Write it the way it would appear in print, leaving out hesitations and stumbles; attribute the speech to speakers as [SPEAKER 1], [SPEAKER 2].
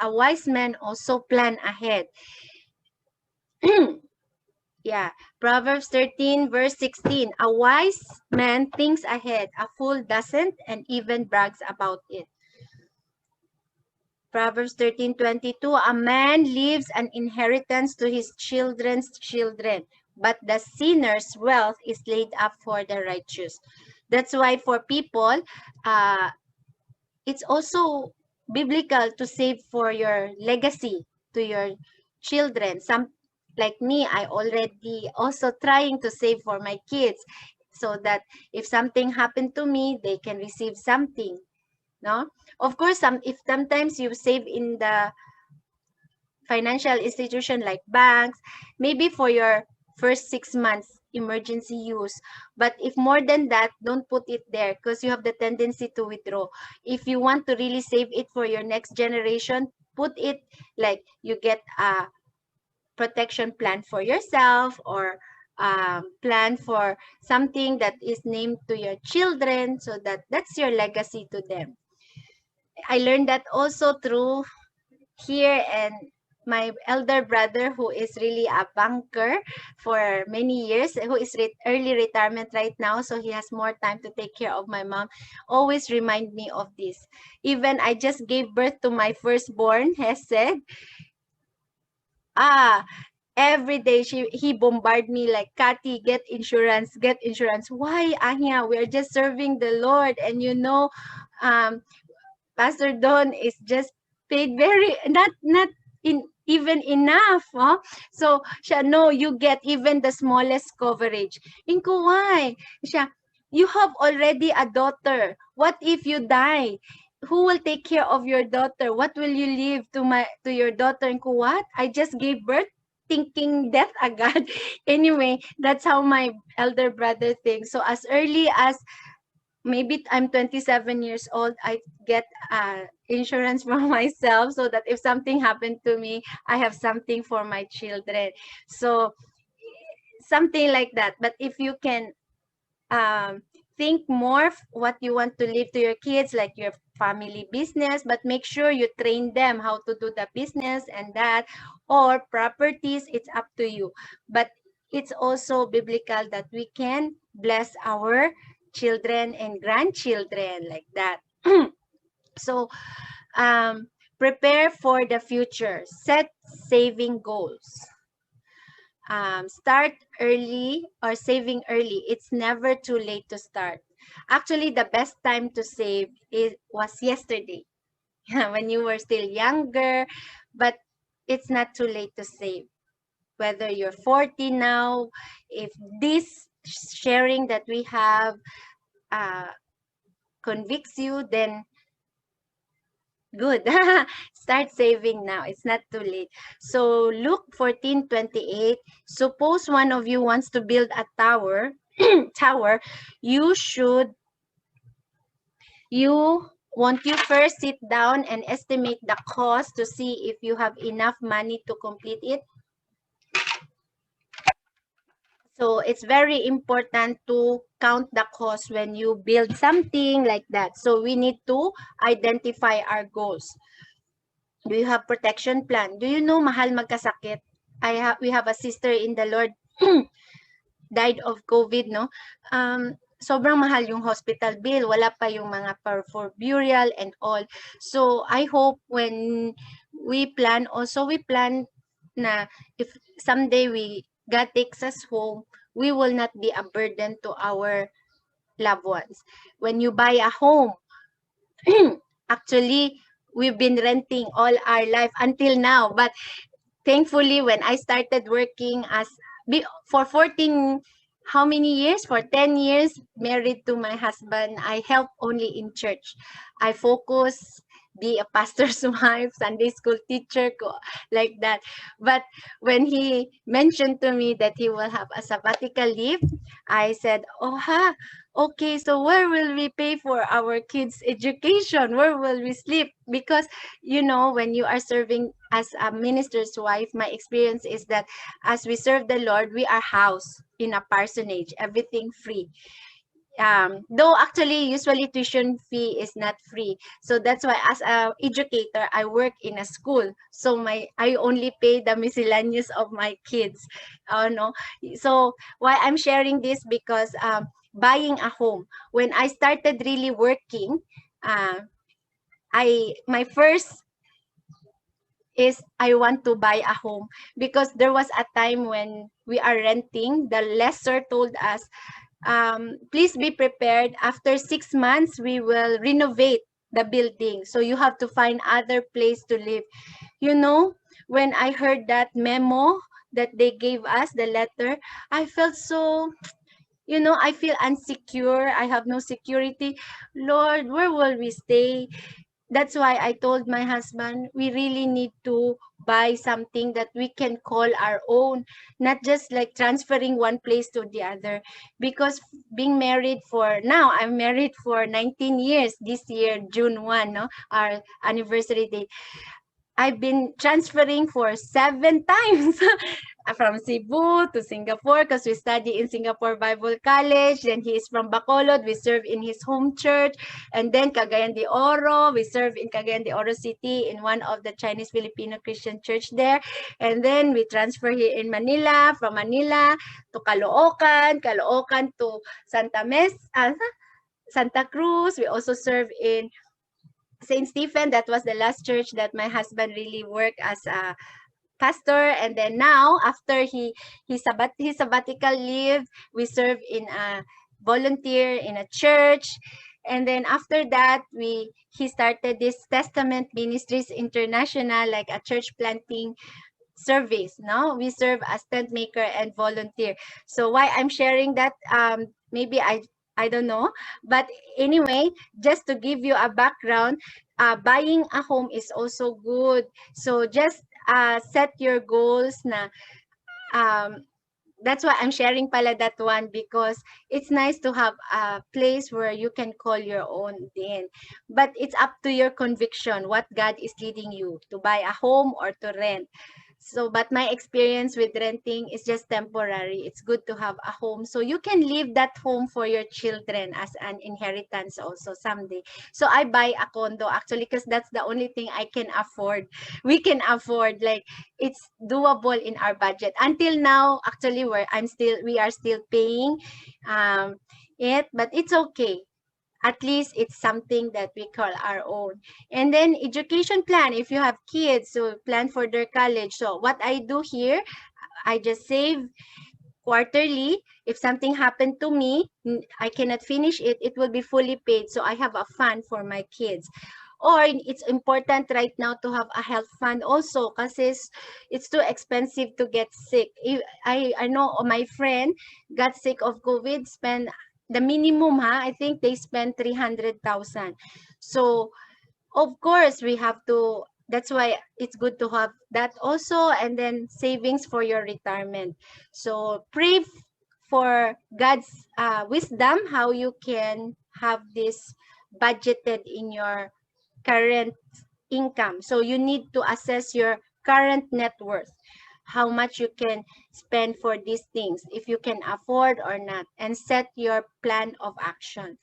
[SPEAKER 1] a wise man also plan ahead. Yeah, Proverbs 13 verse 16. A wise man thinks ahead, a fool doesn't and even brags about it. Proverbs 13:22. A man leaves an inheritance to his children's children, but the sinner's wealth is laid up for the righteous. That's why for people, it's also biblical to save for your legacy to your children. Some like me, I already also trying to save for my kids so that if something happened to me, they can receive something. No, of course, if sometimes you save in the financial institution like banks, maybe for your first 6 months emergency use. But if more than that, don't put it there because you have the tendency to withdraw. If you want to really save it for your next generation, put it like you get a protection plan for yourself or plan for something that is named to your children so that that's your legacy to them. I learned that also through here and my elder brother who is really a banker for many years, who is early retirement right now, so he has more time to take care of my mom, always remind me of this. Even I just gave birth to my firstborn, has said, every day he bombard me like, Kati, get insurance, get insurance. Why, Anya? We're just serving the Lord, and um Pastor Don is just paid very not in even enough, huh? So siya, no, you get even the smallest coverage. Inko, why? Siya, you have already a daughter. What if you die? Who will take care of your daughter? What will you leave to your daughter? Inko, what? I just gave birth thinking death agad. Anyway, that's how my elder brother thinks. So as early as maybe I'm 27 years old, I get insurance for myself so that if something happened to me, I have something for my children. So something like that. But if you can think more what you want to leave to your kids, like your family business, but make sure you train them how to do the business and that, or properties, it's up to you. But it's also biblical that we can bless our children and grandchildren like that. So prepare for the future, set saving goals. Start early or saving early. It's never too late to start. Actually, the best time to save was yesterday when you were still younger, but it's not too late to save. Whether you're 40 now, if this sharing that we have convicts you, then good. Start saving now. It's not too late. So Luke 14:28. Suppose one of you wants to build a tower, you won't you first sit down and estimate the cost to see if you have enough money to complete it? So it's very important to count the cost when you build something like that. So we need to identify our goals. Do you have protection plan? Do you know mahal magkasakit? We have a sister in the Lord died of COVID, no? Sobrang mahal yung hospital bill. Wala pa yung mga for burial and all. So I hope when we plan na if someday God takes us home, we will not be a burden to our loved ones. When you buy a home, actually, we've been renting all our life until now. But thankfully, when I started working for 14, how many years? For 10 years, married to my husband, I help only in church. I focus, be a pastor's wife, Sunday school teacher, like that. But when he mentioned to me that he will have a sabbatical leave, I said, oh, okay, so where will we pay for our kids' education? Where will we sleep? Because, when you are serving as a minister's wife, my experience is that as we serve the Lord, we are housed in a parsonage, everything free. though actually usually tuition fee is not free, so that's why as a educator I work in a school, so I only pay the miscellaneous of my kids. No, so why I'm sharing this, because buying a home, when I started really working, uh, I my first is I want to buy a home, because there was a time when we are renting, the lessor told us, please be prepared. After 6 months, we will renovate the building. So you have to find other place to live. You know, when I heard that memo that they gave us, the letter, I felt so, I feel insecure. I have no security. Lord, where will we stay? That's why I told my husband, we really need to buy something that we can call our own, not just like transferring one place to the other. Because being married for now, I'm married for 19 years this year, June 1, no, our anniversary date. I've been transferring for 7 times from Cebu to Singapore, because we study in Singapore Bible College. Then he is from Bacolod. We serve in his home church. And then Cagayan de Oro. We serve in Cagayan de Oro City in one of the Chinese Filipino Christian church there. And then we transfer here in Manila, from Manila to Caloocan, Caloocan to Santa Cruz. We also serve in St. Stephen. That was the last church that my husband really worked as a pastor. And then now, after his sabbatical leave, we serve in a volunteer in a church. And then after that, he started this Testament Ministries International, like a church planting service. No, we serve as tent maker and volunteer. So why I'm sharing that, maybe I don't know, but anyway, just to give you a background, buying a home is also good. So just set your goals na, um, that's why I'm sharing pala that one, because it's nice to have a place where you can call your own din. But it's up to your conviction, what God is leading you to buy a home or to rent. So, but my experience with renting is just temporary. It's good to have a home, so you can leave that home for your children as an inheritance also someday. So I buy a condo actually, because that's the only thing I can afford. We can afford, like, it's doable in our budget. Until now, actually, we are still paying um it, but it's okay. At least it's something that we call our own. And then education plan, if you have kids, so plan for their college. So what I do here, I just save quarterly. If something happened to me, I cannot finish it, it will be fully paid. So I have a fund for my kids. Or it's important right now to have a health fund also, because it's too expensive to get sick. I know my friend got sick of COVID, spent the minimum, I think they spent 300,000. So of course we have to, that's why it's good to have that also, and then savings for your retirement. So pray for God's wisdom, how you can have this budgeted in your current income. So you need to assess your current net worth, how much you can spend for these things, if you can afford or not, and set your plan of action.